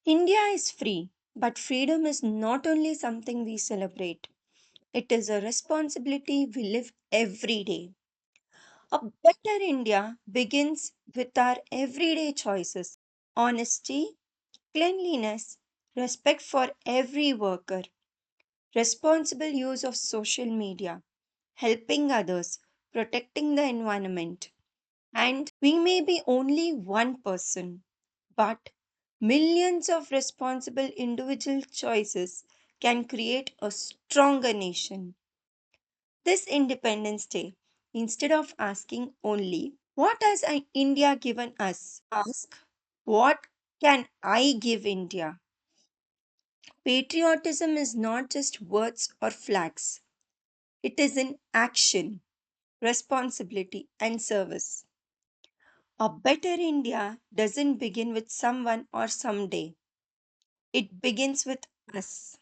India is free, but freedom is not only something we celebrate, it is a responsibility we live every day. A better India begins with our everyday choices: honesty, cleanliness, respect for every worker, responsible use of social media, helping others, protecting the environment. And we may be only one person, but millions of responsible individual choices can create a stronger nation. This Independence Day, instead of asking only, what has India given us? Ask, what can I give India? Patriotism is not just words or flags, it is in action, responsibility, and service. A better India doesn't begin with someone or someday, it begins with us.